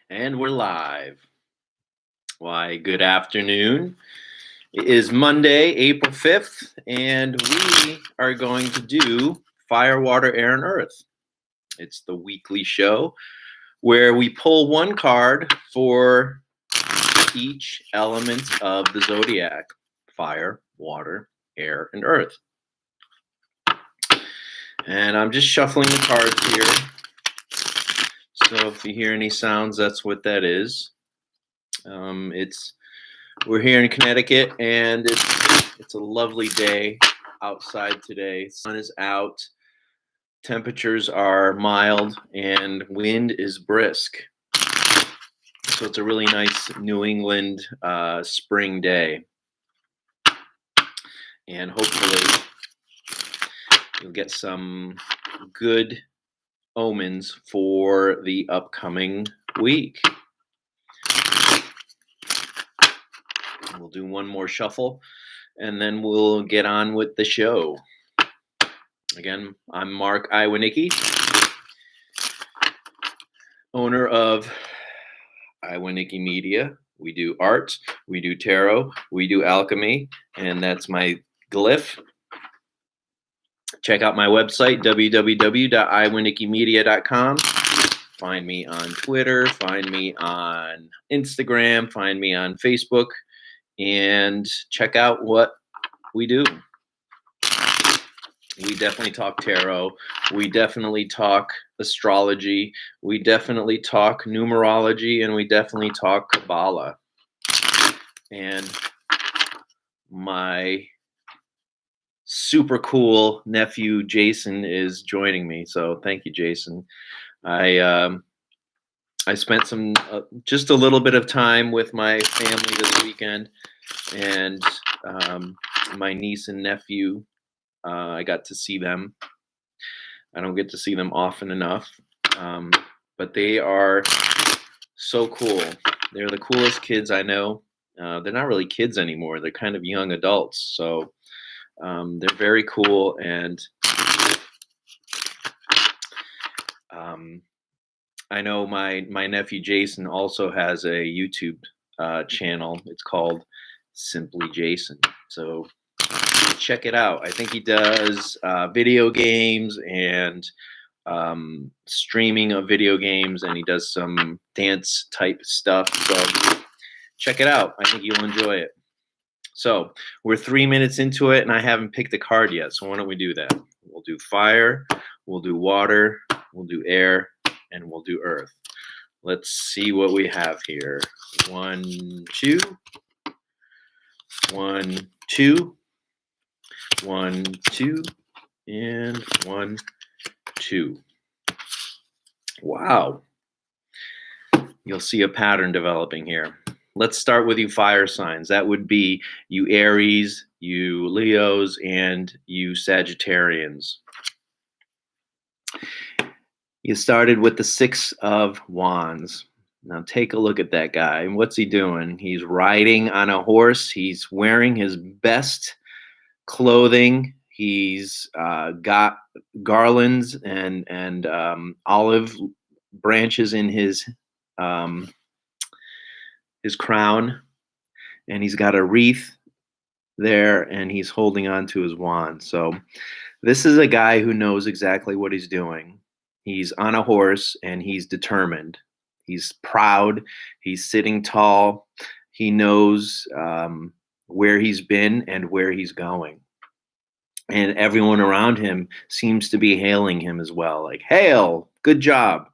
And we're live. Why, good afternoon. It is Monday, April 5th, and we are going to do Fire, Water, Air, and Earth. It's the weekly show where we pull one card for each element of the Zodiac: fire, water, air, and earth. And I'm just shuffling the cards here. So if you hear any sounds, that's what that is. We're here in Connecticut, and it's a lovely day outside today. Sun is out, temperatures are mild, and wind is brisk. So it's a really nice New England spring day, and hopefully you'll get some good omens for the upcoming week. We'll do one more shuffle, and then we'll get on with the show. Again, I'm Mark Iwanicki, owner of Iwanicki Media. We do art, we do tarot, we do alchemy, and that's my glyph. Check out my website, www.iwanickimedia.com. Find me on Twitter, find me on Instagram, find me on Facebook, and check out what we do. We definitely talk tarot. We definitely talk astrology. We definitely talk numerology, and we definitely talk Kabbalah. And my super cool nephew Jason is joining me. So thank you, Jason. I spent just a little bit of time with my family this weekend, and my niece and nephew. I got to see them. I don't get to see them often enough, but they are so cool. They're the coolest kids I know. They're not really kids anymore. They're kind of young adults. So they're very cool. And I know my nephew Jason also has a YouTube channel. It's called Simply Jason. So check it out. I think he does video games and streaming of video games, and he does some dance type stuff. So check it out. I think you'll enjoy it. So we're 3 minutes into it, and I haven't picked a card yet. So why don't we do that? We'll do fire, we'll do water, we'll do air, and we'll do earth. Let's see what we have here. 1, 2, 1, 2. 1, 2, and 1, 2. Wow. You'll see a pattern developing here. Let's start with you fire signs. That would be you Aries, you Leos, and you Sagittarians. You started with the 6 of Wands. Now take a look at that guy. What's he doing? He's riding on a horse. He's wearing his best clothing. He's got garlands and olive branches in his crown, and he's got a wreath there, and he's holding on to his wand. So this is a guy who knows exactly what he's doing. He's on a horse, and he's determined. He's proud. He's sitting tall. He knows where he's been and where he's going. And everyone around him seems to be hailing him as well. Like, hail, good job.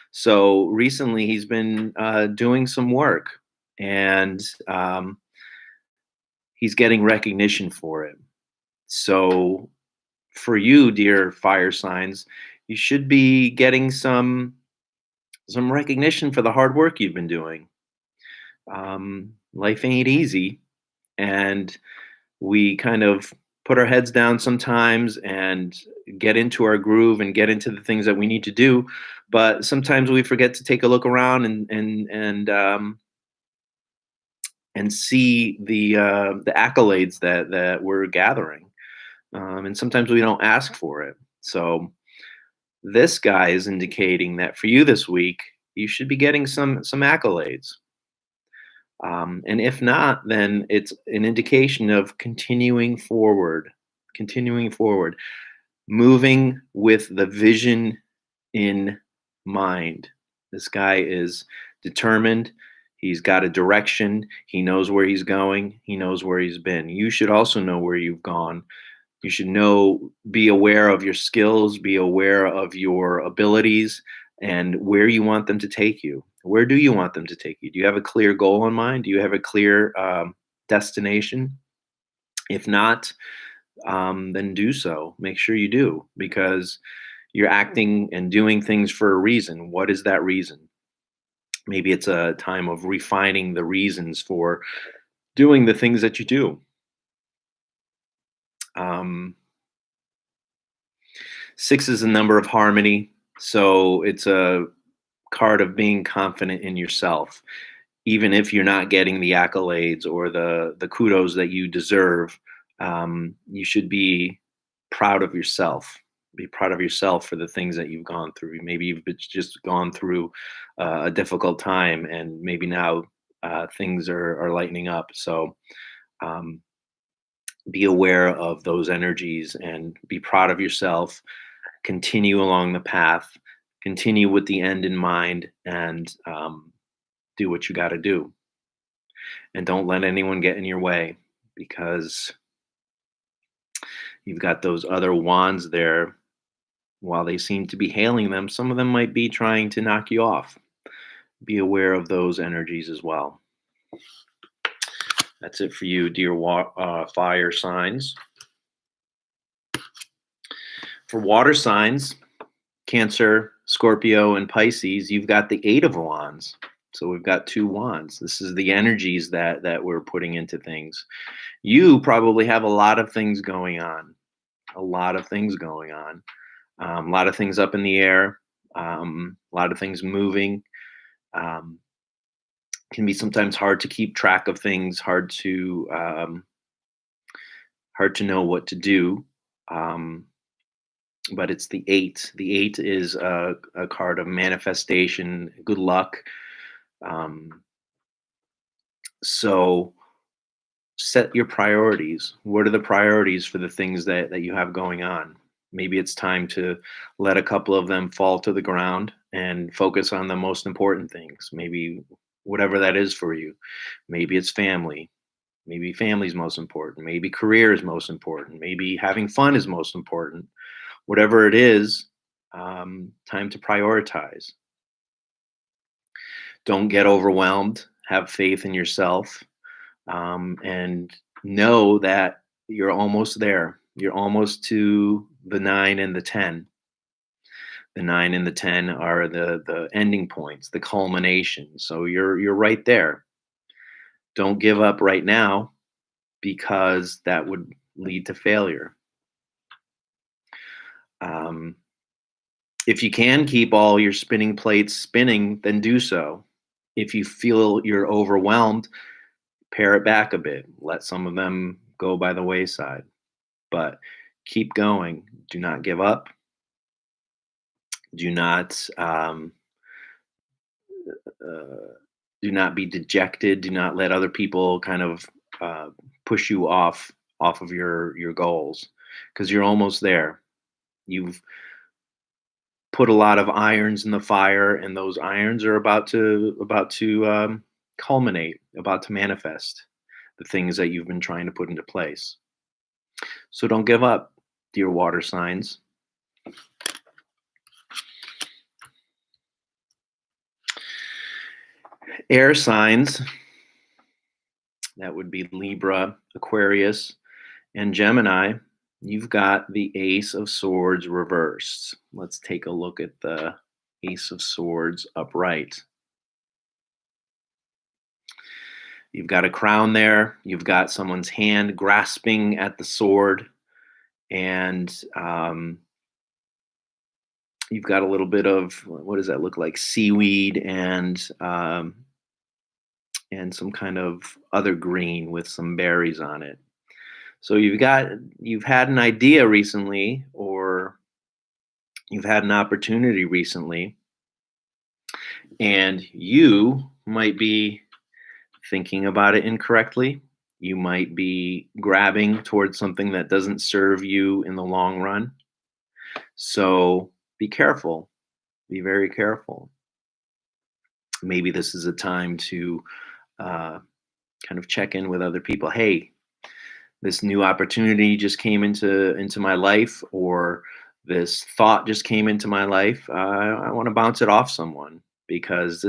So recently he's been doing some work, and he's getting recognition for it. So for you, dear fire signs, you should be getting some recognition for the hard work you've been doing. Life ain't easy, and we kind of put our heads down sometimes and get into our groove and get into the things that we need to do. But sometimes we forget to take a look around and see the accolades that we're gathering. And sometimes we don't ask for it. So this guy is indicating that for you this week, you should be getting some accolades. And if not, then it's an indication of continuing forward, moving with the vision in mind. This guy is determined. He's got a direction. He knows where he's going. He knows where he's been. You should also know where you've gone. You should know, be aware of your skills, be aware of your abilities, and where you want them to take you. Where do you want them to take you? Do you have a clear goal in mind? Do you have a clear destination? If not, then do so. Make sure you do, because you're acting and doing things for a reason. What is that reason? Maybe it's a time of refining the reasons for doing the things that you do. Um, Six is a number of harmony, so it's a card of being confident in yourself. Even if you're not getting the accolades or the kudos that you deserve, you should be proud of yourself. Be proud of yourself for the things that you've gone through. Maybe just gone through a difficult time, and maybe now things are lightening up. So um, be aware of those energies and be proud of yourself. Continue along the path. Continue with the end in mind, and do what you got to do. And don't let anyone get in your way, because you've got those other wands there. While they seem to be hailing them, some of them might be trying to knock you off. Be aware of those energies as well. That's it for you, dear fire signs. For water signs, Cancer, Scorpio, and Pisces, you've got the Eight of Wands. So we've got two wands. This is the energies that we're putting into things. You probably have a lot of things going on. A lot of things going on. A lot of things up in the air. A lot of things moving. Um, can be sometimes hard to keep track of things. Hard to know what to do. But it's the eight. The eight is a card of manifestation, good luck. So set your priorities. What are the priorities for the things that you have going on? Maybe it's time to let a couple of them fall to the ground and focus on the most important things. Maybe whatever that is for you. Maybe it's family. Maybe family's most important. Maybe career is most important. Maybe having fun is most important. Whatever it is, time to prioritize. Don't get overwhelmed. Have faith in yourself, and know that you're almost there. You're almost to the 9 and the 10. The 9 and the 10 are the ending points, the culmination. So you're right there. Don't give up right now, because that would lead to failure. Um, if you can keep all your spinning plates spinning, then do so. If you feel you're overwhelmed, pare it back a bit. Let some of them go by the wayside. But keep going. Do not give up. Do not uh, do not be dejected. Do not let other people kind of push you off of your goals, because you're almost there. You've put a lot of irons in the fire, and those irons are about to culminate, about to manifest the things that you've been trying to put into place. So don't give up, dear water signs. Air signs, that would be Libra, Aquarius, and Gemini. You've got the Ace of Swords reversed. Let's take a look at the Ace of Swords upright. You've got a crown there. You've got someone's hand grasping at the sword, and you've got a little bit of, what does that look like? Seaweed and some kind of other green with some berries on it. So you've had an idea recently, or you've had an opportunity recently, And you might be thinking about it incorrectly. You might be grabbing towards something that doesn't serve you in the long run. So be careful. Be very careful. Maybe this is a time to uh, kind of check in with other people. Hey, this new opportunity just came into my life, or this thought just came into my life. I want to bounce it off someone, because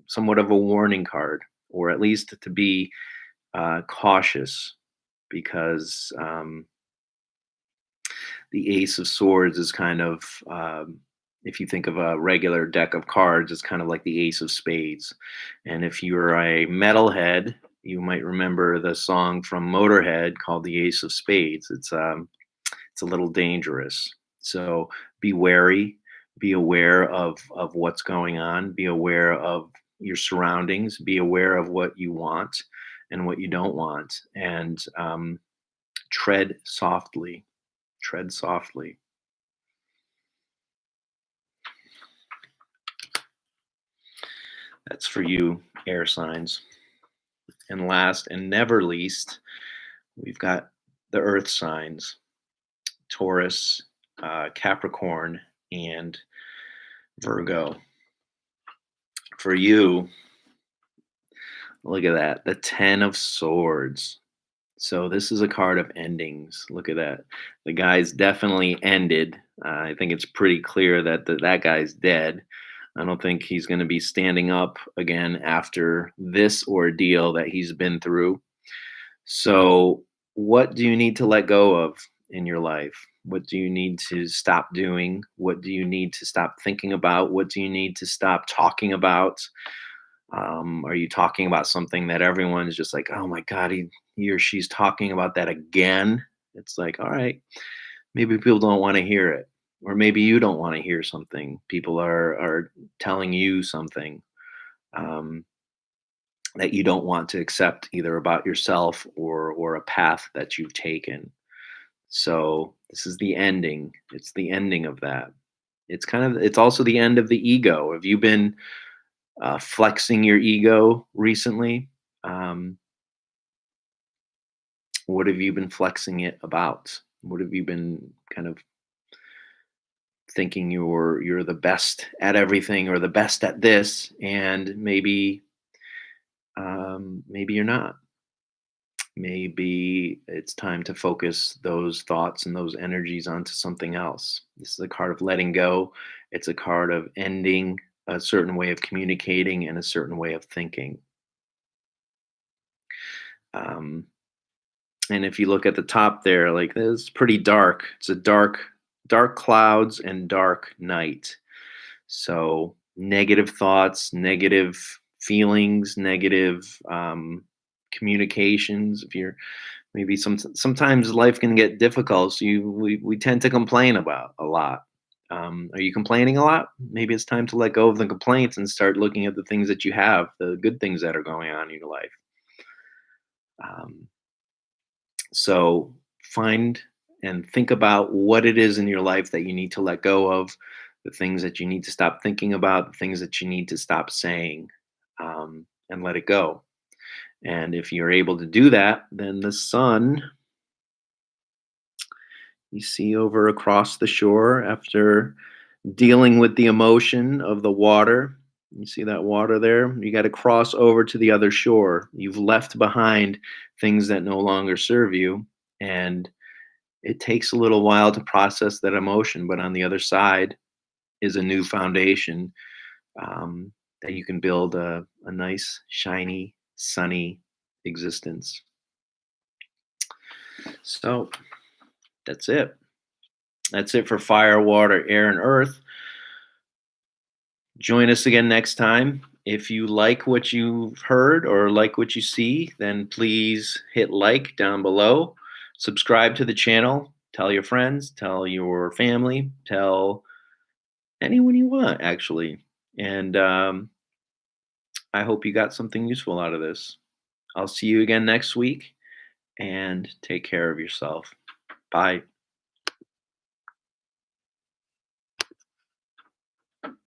somewhat of a warning card, or at least to be cautious, because the Ace of Swords is kind of, if you think of a regular deck of cards, it's kind of like the Ace of Spades. And if you're a metalhead, you might remember the song from Motorhead called "The Ace of Spades." It's a little dangerous. So be wary. Be aware of what's going on. Be aware of your surroundings. Be aware of what you want and what you don't want, and tread softly. Tread softly. That's for you, air signs. And last and never least, we've got the earth signs: Taurus, Capricorn, and Virgo. For you, look at that, the 10 of Swords. So this is a card of endings. Look at that. The guy's definitely ended. I think it's pretty clear that that guy's dead. I don't think he's going to be standing up again after this ordeal that he's been through. So, what do you need to let go of in your life? What do you need to stop doing? What do you need to stop thinking about? What do you need to stop talking about? Are you talking about something that everyone's just like, oh my God, he or she's talking about that again? It's like, all right, maybe people don't want to hear it. Or maybe you don't want to hear something. People are telling you something um, that you don't want to accept, either about yourself or a path that you've taken. So this is the ending. It's the ending of that. It's also the end of the ego. Have you been flexing your ego recently? Um, what have you been flexing it about? What have you been kind of thinking you're the best at everything, or the best at this, and maybe you're not. Maybe it's time to focus those thoughts and those energies onto something else. This is a card of letting go. It's a card of ending a certain way of communicating and a certain way of thinking. Um, and if you look at the top there, like, it's pretty dark. It's a dark clouds and dark night. So negative thoughts, negative feelings, negative communications. If you're maybe sometimes life can get difficult, so we tend to complain about a lot. Are you complaining a lot? Maybe it's time to let go of the complaints and start looking at the things that you have, the good things that are going on in your life. Um, so find and think about what it is in your life that you need to let go of, the things that you need to stop thinking about, the things that you need to stop saying, and let it go. And if you're able to do that, then the sun you see over across the shore, after dealing with the emotion of the water, you see that water there? You got to cross over to the other shore. You've left behind things that no longer serve you. And it takes a little while to process that emotion, but on the other side is a new foundation, that you can build a nice, shiny, sunny existence. So that's it. That's it for fire, water, air, and earth. Join us again next time. If you like what you've heard or like what you see, then please hit like down below. Subscribe to the channel. Tell your friends, tell your family, tell anyone you want, actually. And I hope you got something useful out of this. I'll see you again next week, and take care of yourself. Bye.